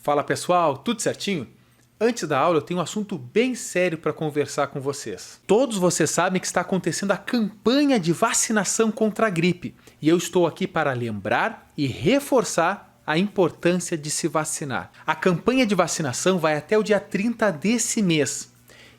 Fala pessoal, tudo certinho? Antes da aula eu tenho um assunto bem sério para conversar com vocês. Todos vocês sabem que está acontecendo a campanha de vacinação contra a gripe. E eu estou aqui para lembrar e reforçar a importância de se vacinar. A campanha de vacinação vai até o dia 30 desse mês.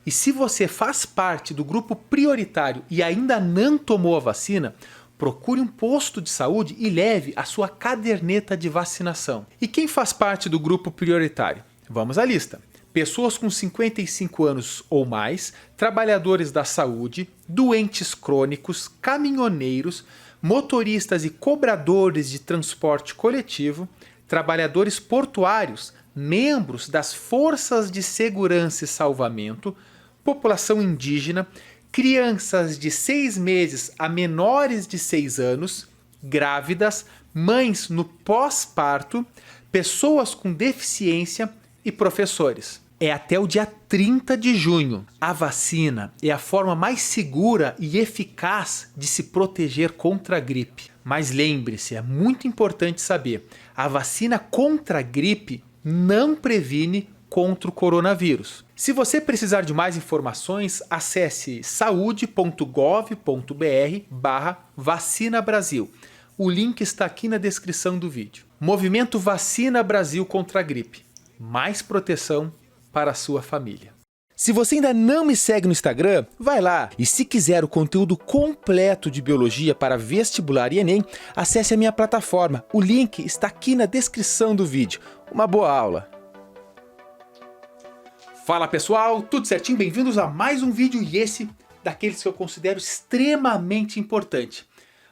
E se você faz parte do grupo prioritário e ainda não tomou a vacina, procure um posto de saúde e leve a sua caderneta de vacinação. E quem faz parte do grupo prioritário? Vamos à lista. Pessoas com 55 anos ou mais, trabalhadores da saúde, doentes crônicos, caminhoneiros, motoristas e cobradores de transporte coletivo, trabalhadores portuários, membros das forças de segurança e salvamento, população indígena, crianças de 6 meses a menores de 6 anos, grávidas, mães no pós-parto, pessoas com deficiência e professores. É até o dia 30 de junho. A vacina é a forma mais segura e eficaz de se proteger contra a gripe. Mas lembre-se, é muito importante saber, a vacina contra a gripe não previne contra o coronavírus. Se você precisar de mais informações, acesse saude.gov.br/Vacina Brasil. O link está aqui na descrição do vídeo. Movimento Vacina Brasil contra a gripe. Mais proteção para a sua família. Se você ainda não me segue no Instagram, vai lá. E se quiser o conteúdo completo de Biologia para vestibular e Enem, acesse a minha plataforma. O link está aqui na descrição do vídeo. Uma boa aula! Fala pessoal, tudo certinho? Bem-vindos a mais um vídeo e esse daqueles que eu considero extremamente importante.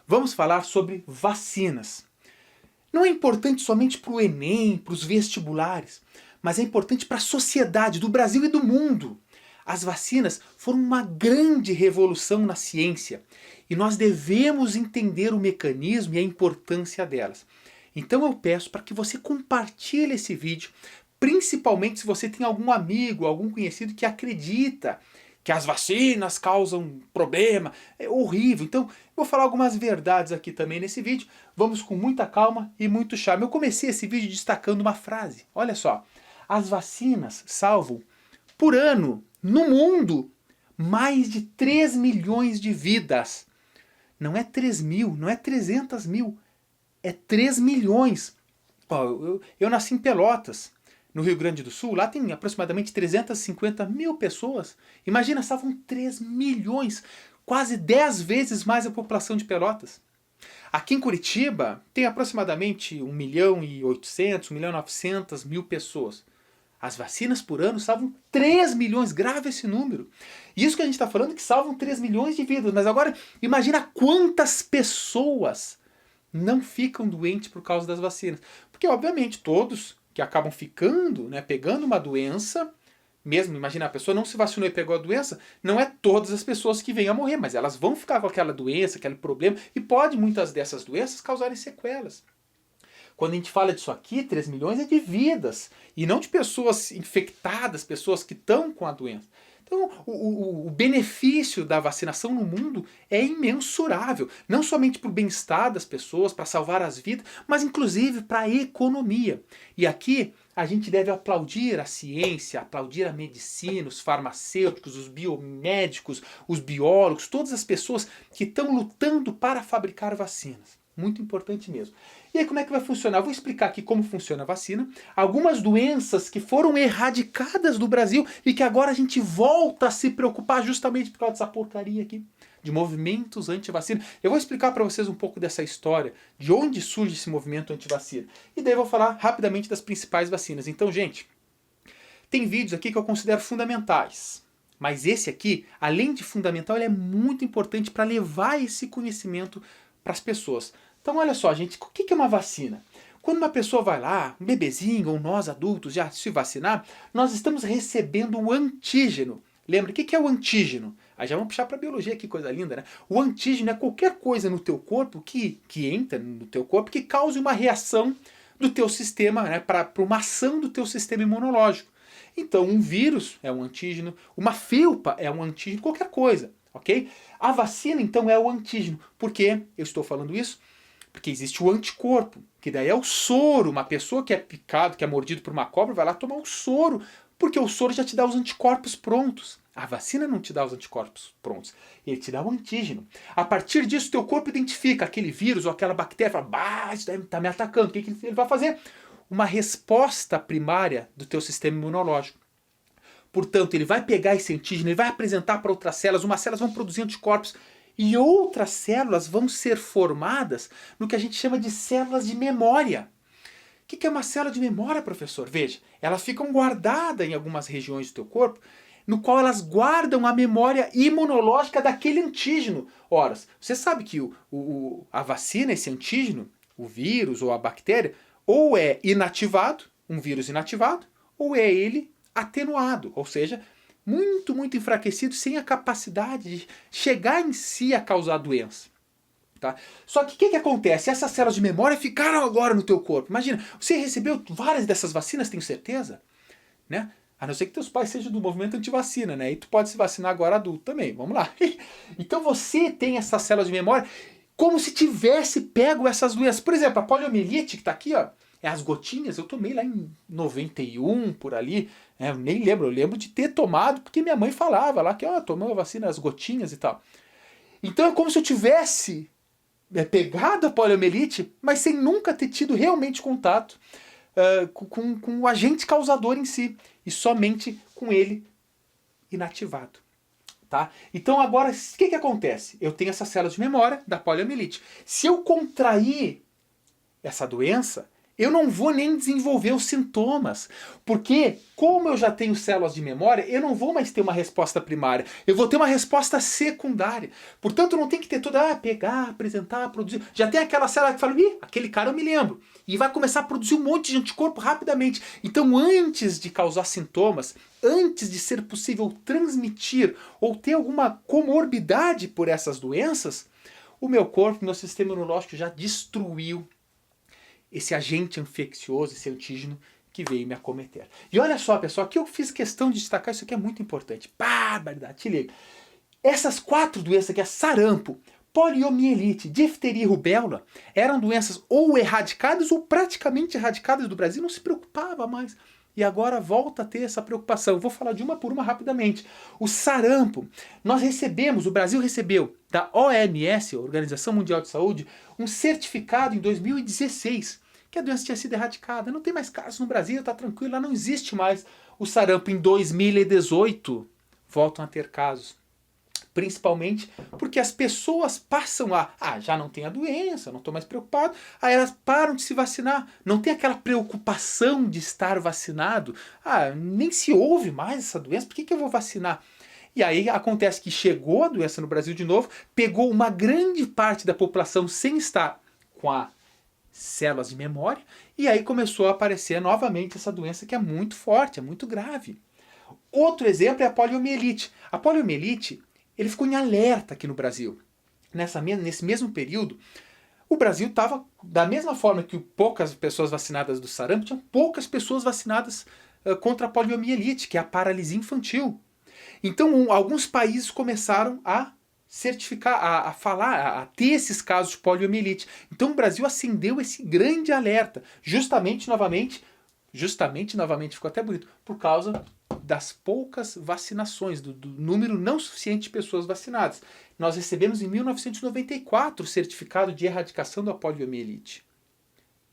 Vamos falar sobre vacinas. Não é importante somente para o Enem, para os vestibulares, mas é importante para a sociedade do Brasil e do mundo. As vacinas foram uma grande revolução na ciência e nós devemos entender o mecanismo e a importância delas. Então eu peço para que você compartilhe esse vídeo, principalmente se você tem algum amigo, algum conhecido que acredita que as vacinas causam problema, é horrível. Então, vou falar algumas verdades aqui também nesse vídeo. Vamos com muita calma e muito charme. Eu comecei esse vídeo destacando uma frase. Olha só, as vacinas salvam, por ano, no mundo, mais de 3 milhões de vidas. Não é 3 mil, não é 300 mil, é 3 milhões. Ó, eu nasci em Pelotas, no Rio Grande do Sul, lá tem aproximadamente 350 mil pessoas. Imagina, salvam 3 milhões, quase 10 vezes mais a população de Pelotas. Aqui em Curitiba tem aproximadamente 1.800.000, 1.900.000 pessoas. As vacinas por ano salvam 3 milhões, grave esse número. Isso que a gente está falando que salvam 3 milhões de vidas, mas agora imagina quantas pessoas não ficam doentes por causa das vacinas. Porque obviamente todos que acabam ficando, pegando uma doença, mesmo, imagina, a pessoa não se vacinou e pegou a doença, não é todas as pessoas que vêm a morrer, mas elas vão ficar com aquela doença, aquele problema, e pode muitas dessas doenças causarem sequelas. Quando a gente fala disso aqui, 3 milhões é de vidas, e não de pessoas infectadas, pessoas que estão com a doença. Então, o benefício da vacinação no mundo é imensurável, não somente para o bem-estar das pessoas, para salvar as vidas, mas inclusive para a economia. E aqui a gente deve aplaudir a ciência, aplaudir a medicina, os farmacêuticos, os biomédicos, os biólogos, todas as pessoas que estão lutando para fabricar vacinas. Muito importante mesmo. E aí como é que vai funcionar? Eu vou explicar aqui como funciona a vacina, algumas doenças que foram erradicadas do Brasil e que agora a gente volta a se preocupar justamente por causa dessa porcaria aqui, de movimentos anti-vacina. Eu vou explicar para vocês um pouco dessa história, de onde surge esse movimento anti-vacina. E daí eu vou falar rapidamente das principais vacinas. Então, gente, tem vídeos aqui que eu considero fundamentais. Mas esse aqui, além de fundamental, ele é muito importante para levar esse conhecimento para as pessoas. Então olha só, gente, o que é uma vacina? Quando uma pessoa vai lá, um bebezinho ou nós adultos já se vacinar, nós estamos recebendo o antígeno. Lembra, o que é o antígeno? Aí já vamos puxar para a biologia, que coisa linda, né? O antígeno é qualquer coisa no teu corpo que entra no teu corpo que cause uma reação do teu sistema, para uma ação do teu sistema imunológico. Então um vírus é um antígeno, uma felpa é um antígeno, qualquer coisa. Ok? A vacina, então, é o antígeno. Por que eu estou falando isso? Porque existe o anticorpo, que daí é o soro. Uma pessoa que é picado, que é mordido por uma cobra, vai lá tomar um soro, porque o soro já te dá os anticorpos prontos. A vacina não te dá os anticorpos prontos, ele te dá o antígeno. A partir disso, teu corpo identifica aquele vírus ou aquela bactéria, fala, bah, isso está me atacando. O que ele vai fazer? Uma resposta primária do teu sistema imunológico. Portanto, ele vai pegar esse antígeno, ele vai apresentar para outras células, umas células vão produzir anticorpos, e outras células vão ser formadas no que a gente chama de células de memória. O que é uma célula de memória, professor? Veja, elas ficam guardadas em algumas regiões do teu corpo, no qual elas guardam a memória imunológica daquele antígeno. Ora, você sabe que a vacina, esse antígeno, o vírus ou a bactéria, ou é inativado, um vírus inativado, ou é ele atenuado, ou seja, muito, muito enfraquecido, sem a capacidade de chegar em si a causar doença. Tá? Só que o que acontece? Essas células de memória ficaram agora no teu corpo. Imagina, você recebeu várias dessas vacinas, tenho certeza? Né? A não ser que teus pais sejam do movimento antivacina, né? E tu pode se vacinar agora adulto também. Vamos lá. Então você tem essas células de memória como se tivesse pego essas doenças. Por exemplo, a poliomielite, que está aqui, ó, é as gotinhas, eu tomei lá em 91, por ali, eu nem lembro, eu lembro de ter tomado, porque minha mãe falava lá que tomou a vacina, as gotinhas e tal. Então é como se eu tivesse pegado a poliomielite, mas sem nunca ter tido realmente contato com o agente causador em si, e somente com ele inativado. Tá? Então agora, o que acontece? Eu tenho essas células de memória da poliomielite. Se eu contrair essa doença, eu não vou nem desenvolver os sintomas, porque como eu já tenho células de memória, eu não vou mais ter uma resposta primária, eu vou ter uma resposta secundária. Portanto, não tem que ter toda, pegar, apresentar, produzir. Já tem aquela célula que fala, aquele cara eu me lembro, e vai começar a produzir um monte de anticorpo rapidamente. Então, antes de causar sintomas, antes de ser possível transmitir ou ter alguma comorbidade por essas doenças, o meu corpo, meu sistema imunológico já destruiu esse agente infeccioso, esse antígeno que veio me acometer. E olha só, pessoal, aqui eu fiz questão de destacar, isso aqui é muito importante. Barbaridade, te liga. Essas 4 doenças aqui, a sarampo, poliomielite, difteria e rubéola, eram doenças ou erradicadas ou praticamente erradicadas do Brasil, não se preocupava mais. E agora volta a ter essa preocupação. Eu vou falar de uma por uma rapidamente. O sarampo, o Brasil recebeu da OMS, Organização Mundial de Saúde, um certificado em 2016, que a doença tinha sido erradicada. Não tem mais casos no Brasil, está tranquilo, lá não existe mais o sarampo. Em 2018, voltam a ter casos. Principalmente porque as pessoas passam já não tem a doença, não estou mais preocupado, aí elas param de se vacinar, não tem aquela preocupação de estar vacinado, nem se ouve mais essa doença, por que eu vou vacinar? E aí acontece que chegou a doença no Brasil de novo, pegou uma grande parte da população sem estar com as células de memória, e aí começou a aparecer novamente essa doença que é muito forte, é muito grave. Outro exemplo é a poliomielite. A poliomielite, ele ficou em alerta aqui no Brasil. Nesse mesmo período, o Brasil estava, da mesma forma que poucas pessoas vacinadas do sarampo, tinha poucas pessoas vacinadas contra a poliomielite, que é a paralisia infantil. Então, alguns países começaram a certificar, a ter esses casos de poliomielite. Então, o Brasil acendeu esse grande alerta, justamente, novamente, ficou até bonito, por causa das poucas vacinações, do número não suficiente de pessoas vacinadas. Nós recebemos em 1994 o certificado de erradicação da poliomielite.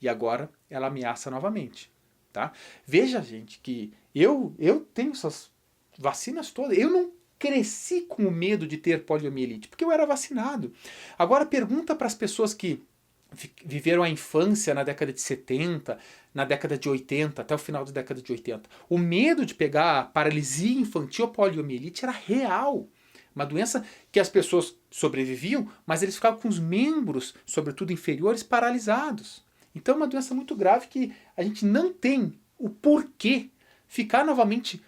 E agora ela ameaça novamente. Tá? Veja, gente, que eu tenho essas vacinas todas. Eu não cresci com o medo de ter poliomielite, porque eu era vacinado. Agora pergunta para as pessoas que viveram a infância na década de 70, na década de 80, até o final da década de 80. O medo de pegar paralisia infantil ou poliomielite era real. Uma doença que as pessoas sobreviviam, mas eles ficavam com os membros, sobretudo inferiores, paralisados. Então é uma doença muito grave que a gente não tem o porquê ficar novamente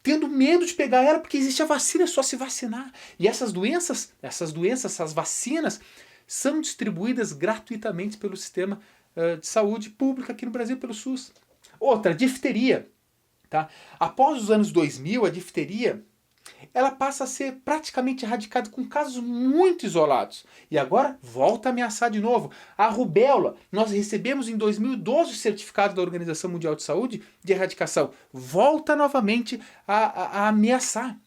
tendo medo de pegar ela, porque existe a vacina, é só se vacinar. E essas vacinas, são distribuídas gratuitamente pelo sistema de saúde pública aqui no Brasil, pelo SUS. Outra, difteria. Tá? Após os anos 2000, a difteria ela passa a ser praticamente erradicada com casos muito isolados. E agora volta a ameaçar de novo. A rubéola, nós recebemos em 2012 o certificado da Organização Mundial de Saúde de erradicação. Volta novamente a ameaçar.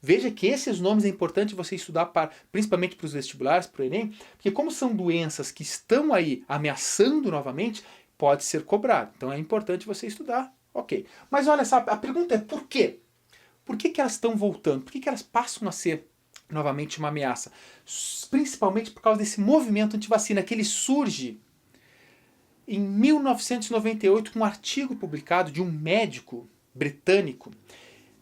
Veja que esses nomes é importante você estudar, principalmente para os vestibulares, para o Enem, porque como são doenças que estão aí ameaçando novamente, pode ser cobrado. Então é importante você estudar. Ok. Mas olha só, a pergunta é por quê? Por que elas estão voltando? Por que elas passam a ser novamente uma ameaça? Principalmente por causa desse movimento antivacina, que ele surge em 1998 com um artigo publicado de um médico britânico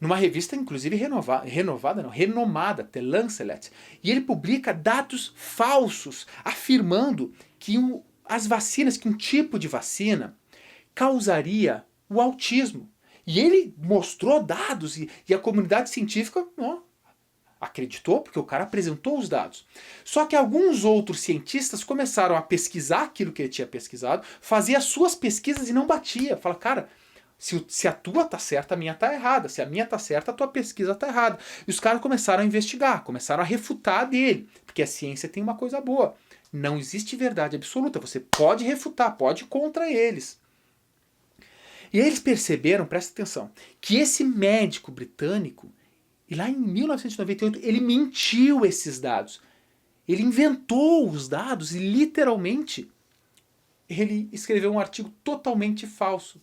numa revista, inclusive renomada, The Lancet, e ele publica dados falsos, afirmando que as vacinas, que um tipo de vacina causaria o autismo. E ele mostrou dados e a comunidade científica acreditou, porque o cara apresentou os dados. Só que alguns outros cientistas começaram a pesquisar aquilo que ele tinha pesquisado, fazer as suas pesquisas e não batia. Fala, cara, se a tua tá certa, a minha tá errada. Se a minha tá certa, a tua pesquisa tá errada. E os caras começaram a investigar, começaram a refutar dele. Porque a ciência tem uma coisa boa. Não existe verdade absoluta. Você pode refutar, pode ir contra eles. E aí eles perceberam, presta atenção, que esse médico britânico, e lá em 1998, ele mentiu esses dados. Ele inventou os dados e literalmente ele escreveu um artigo totalmente falso.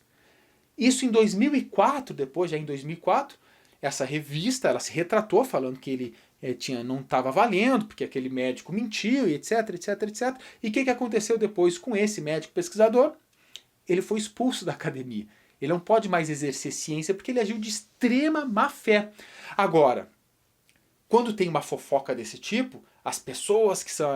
Isso em 2004, depois, já em 2004, essa revista ela se retratou falando que ele não estava valendo, porque aquele médico mentiu, e etc, etc, etc. E o que aconteceu depois com esse médico pesquisador? Ele foi expulso da academia. Ele não pode mais exercer ciência porque ele agiu de extrema má fé. Agora, quando tem uma fofoca desse tipo, as pessoas que são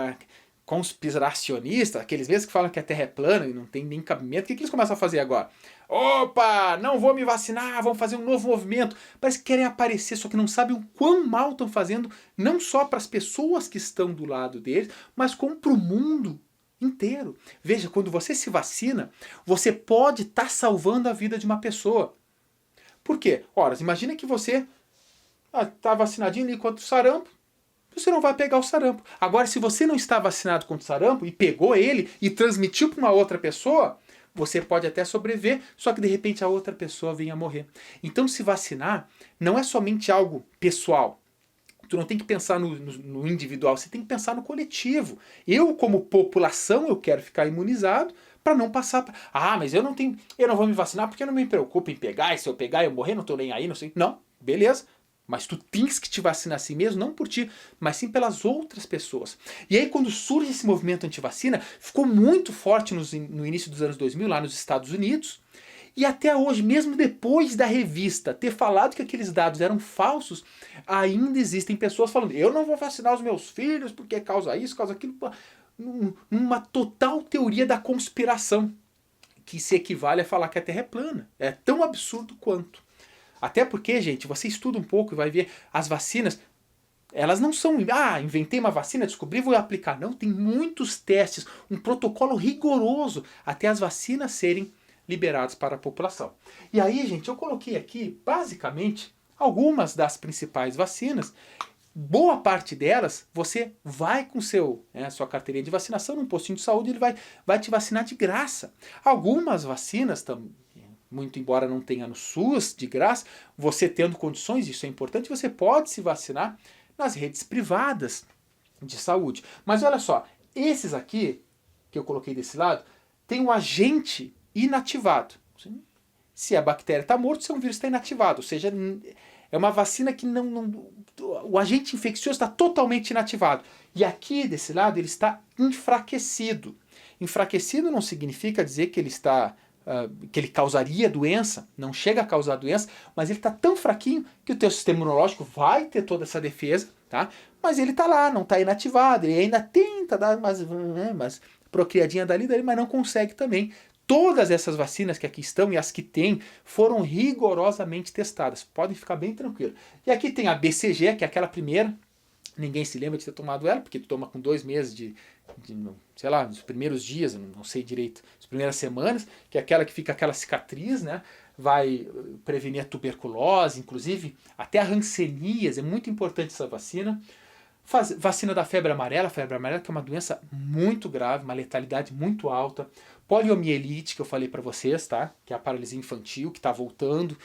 conspiracionistas, aqueles mesmos que falam que a Terra é plana e não tem nem cabimento, o que eles começam a fazer agora? Opa, não vou me vacinar, vamos fazer um novo movimento. Parece que querem aparecer, só que não sabem o quão mal estão fazendo, não só para as pessoas que estão do lado deles, mas como para o mundo inteiro. Veja, quando você se vacina, você pode estar salvando a vida de uma pessoa. Por quê? Ora, imagina que você está vacinadinho ali contra o sarampo, você não vai pegar o sarampo. Agora, se você não está vacinado contra o sarampo e pegou ele e transmitiu para uma outra pessoa, você pode até sobreviver, só que de repente a outra pessoa venha a morrer. Então, se vacinar não é somente algo pessoal. Tu não tem que pensar no individual, você tem que pensar no coletivo. Eu, como população, eu quero ficar imunizado para não passar... mas eu não vou me vacinar porque eu não me preocupo em pegar, e se eu pegar eu morrer, não estou nem aí, não sei. Não, beleza. Mas tu tens que te vacinar assim mesmo, não por ti, mas sim pelas outras pessoas. E aí quando surge esse movimento antivacina, ficou muito forte no início dos anos 2000, lá nos Estados Unidos, e até hoje, mesmo depois da revista ter falado que aqueles dados eram falsos, ainda existem pessoas falando, eu não vou vacinar os meus filhos porque causa isso, causa aquilo, uma total teoria da conspiração, que se equivale a falar que a Terra é plana. É tão absurdo quanto. Até porque, gente, você estuda um pouco e vai ver as vacinas, elas não são, inventei uma vacina, descobri, vou aplicar. Não, tem muitos testes, um protocolo rigoroso até as vacinas serem liberadas para a população. E aí, gente, eu coloquei aqui, basicamente, algumas das principais vacinas. Boa parte delas, você vai com sua carteirinha de vacinação num postinho de saúde, ele vai te vacinar de graça. Algumas vacinas também, muito embora não tenha no SUS de graça, você tendo condições, isso é importante, você pode se vacinar nas redes privadas de saúde. Mas olha só, esses aqui, que eu coloquei desse lado, tem um agente inativado. Se a bactéria está morta, se o vírus está inativado. Ou seja, é uma vacina que o agente infeccioso está totalmente inativado. E aqui, desse lado, ele está enfraquecido. Enfraquecido não significa dizer que ele está... que ele causaria doença, não chega a causar doença, mas ele está tão fraquinho que o teu sistema imunológico vai ter toda essa defesa, tá? Mas ele está lá, não está inativado, ele ainda tenta dar umas procriadinha dali, mas não consegue também. Todas essas vacinas que aqui estão e as que tem foram rigorosamente testadas, podem ficar bem tranquilo. E aqui tem a BCG, que é aquela primeira, ninguém se lembra de ter tomado ela, porque tu toma com 2 meses sei lá, nos primeiros dias, não sei direito, as primeiras semanas, que é aquela que fica aquela cicatriz, né? vai prevenir a tuberculose, inclusive até a hanseníase, é muito importante essa vacina. Vacina da febre amarela que é uma doença muito grave, uma letalidade muito alta. Poliomielite, que eu falei para vocês, tá? Que é a paralisia infantil, que está voltando.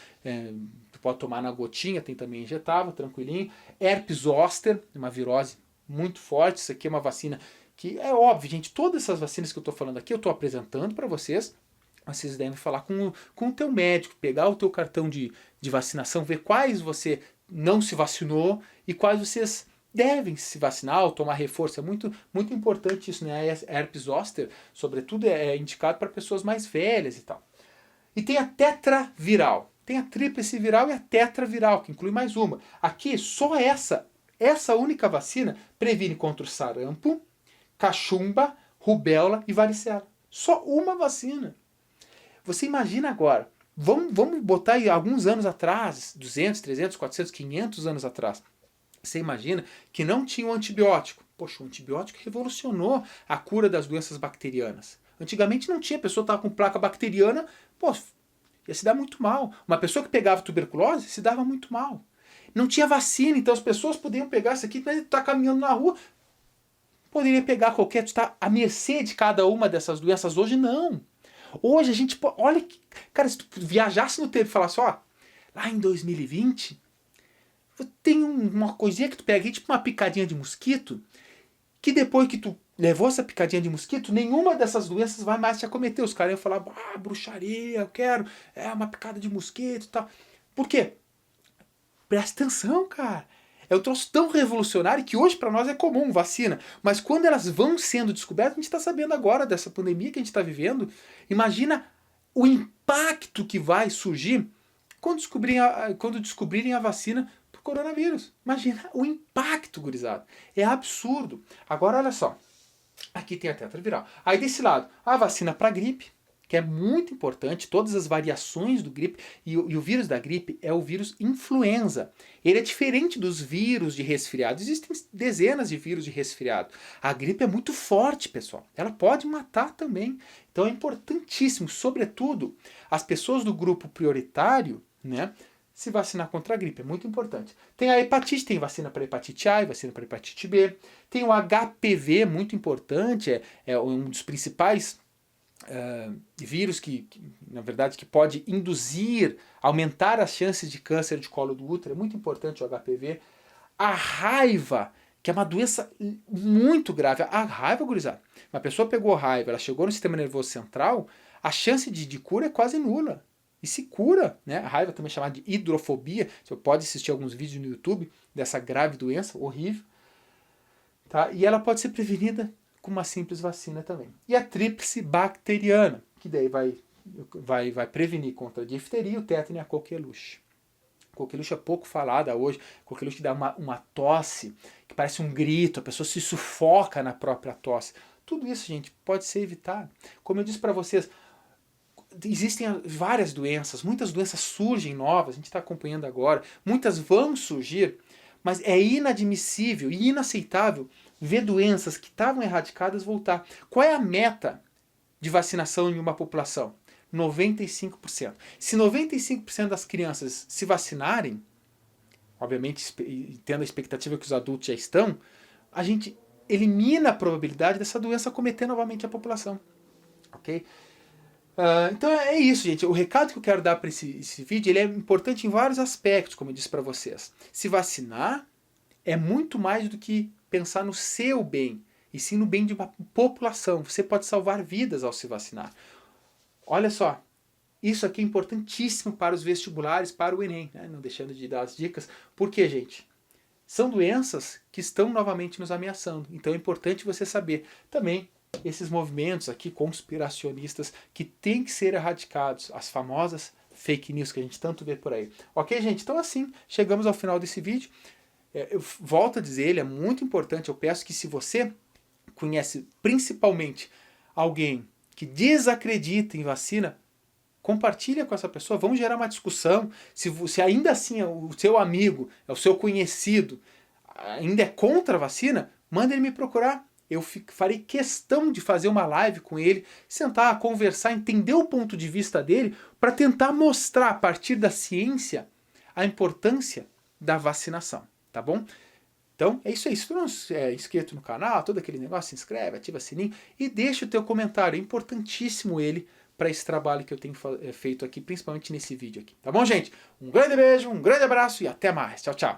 Tu pode tomar na gotinha, tem também injetável, tranquilinho. Herpes zoster, uma virose muito forte. Isso aqui é uma vacina que é óbvio, gente. Todas essas vacinas que eu estou falando aqui, eu estou apresentando para vocês. Vocês devem falar com o teu médico, pegar o teu cartão de vacinação, ver quais você não se vacinou e quais vocês devem se vacinar ou tomar reforço. É muito, muito importante isso, né? A herpes zoster, sobretudo, é indicado para pessoas mais velhas e tal. E tem a tetraviral. Tem a tríplice viral e a tetraviral, que inclui mais uma. Aqui, só essa única vacina previne contra o sarampo, cachumba, rubéola e varicela. Só uma vacina. Você imagina agora, vamos botar aí alguns anos atrás, 200, 300, 400, 500 anos atrás. Você imagina que não tinha um antibiótico. Poxa, o antibiótico revolucionou a cura das doenças bacterianas. Antigamente não tinha, a pessoa estava com placa bacteriana, pô, ia se dar muito mal. Uma pessoa que pegava tuberculose se dava muito mal. Não tinha vacina, então as pessoas podiam pegar isso aqui, tá caminhando na rua, poderia pegar qualquer, está à mercê de cada uma dessas doenças. Hoje não. Hoje a gente, olha, cara, se tu viajasse no tempo e falasse, ó, lá em 2020, tem uma coisinha que tu pega aí, tipo uma picadinha de mosquito, que depois que tu levou essa picadinha de mosquito, nenhuma dessas doenças vai mais te acometer. Os caras iam falar, bruxaria, eu quero, uma picada de mosquito e tal. Por quê? Presta atenção, cara. É um troço tão revolucionário que hoje para nós é comum, vacina. Mas quando elas vão sendo descobertas, a gente está sabendo agora dessa pandemia que a gente está vivendo. Imagina o impacto que vai surgir quando descobrirem a vacina para o coronavírus. Imagina o impacto, gurizada. É absurdo. Agora, olha só. Aqui tem a tetraviral. Aí desse lado, a vacina para gripe, que é muito importante, todas as variações do gripe, e o vírus da gripe é o vírus influenza. Ele é diferente dos vírus de resfriado. Existem dezenas de vírus de resfriado. A gripe é muito forte, pessoal. Ela pode matar também. Então é importantíssimo, sobretudo, as pessoas do grupo prioritário, né, se vacinar contra a gripe. É muito importante. Tem a hepatite, tem vacina para hepatite A e vacina para hepatite B. Tem o HPV, muito importante, é um dos principais vírus que, na verdade, que pode induzir, aumentar as chances de câncer de colo do útero. É muito importante o HPV. A raiva, que é uma doença muito grave. A raiva, gurizada. Uma pessoa pegou raiva, ela chegou no sistema nervoso central, a chance de cura é quase nula. E se cura, né? A raiva também é chamada de hidrofobia. Você pode assistir alguns vídeos no YouTube dessa grave doença, horrível. Tá? E ela pode ser prevenida com uma simples vacina também. E a tríplice bacteriana, que daí vai prevenir contra a difteria, o tétano e a coqueluche. Coqueluche é pouco falada hoje. Coqueluche que dá uma tosse, que parece um grito, a pessoa se sufoca na própria tosse. Tudo isso, gente, pode ser evitado. Como eu disse para vocês, existem várias doenças, muitas doenças surgem novas, a gente está acompanhando agora, muitas vão surgir, mas é inadmissível e inaceitável ver doenças que estavam erradicadas voltar. Qual é a meta de vacinação em uma população? 95%. Se 95% das crianças se vacinarem, obviamente tendo a expectativa que os adultos já estão, a gente elimina a probabilidade dessa doença acometer novamente a população. Ok? Então é isso, gente. O recado que eu quero dar para esse vídeo, ele é importante em vários aspectos, como eu disse para vocês. Se vacinar é muito mais do que pensar no seu bem, e sim no bem de uma população. Você pode salvar vidas ao se vacinar. Olha só, isso aqui é importantíssimo para os vestibulares, para o Enem, né? Não deixando de dar as dicas. Por quê, gente? São doenças que estão novamente nos ameaçando. Então é importante você saber também esses movimentos aqui conspiracionistas que têm que ser erradicados, as famosas fake news que a gente tanto vê por aí. Ok, gente? Então assim, chegamos ao final desse vídeo. Eu volto a dizer, ele é muito importante. Eu peço que se você conhece principalmente alguém que desacredita em vacina, compartilha com essa pessoa, vamos gerar uma discussão. Se ainda assim é o seu amigo, é o seu conhecido, ainda é contra a vacina, manda ele me procurar. eu farei questão de fazer uma live com ele, sentar, conversar, entender o ponto de vista dele, para tentar mostrar a partir da ciência a importância da vacinação, tá bom? Então é isso aí, se tu não é inscrito no canal, todo aquele negócio, se inscreve, ativa o sininho e deixa o teu comentário, é importantíssimo ele para esse trabalho que eu tenho feito aqui, principalmente nesse vídeo aqui, tá bom, gente? Um grande beijo, um grande abraço e até mais, tchau, tchau!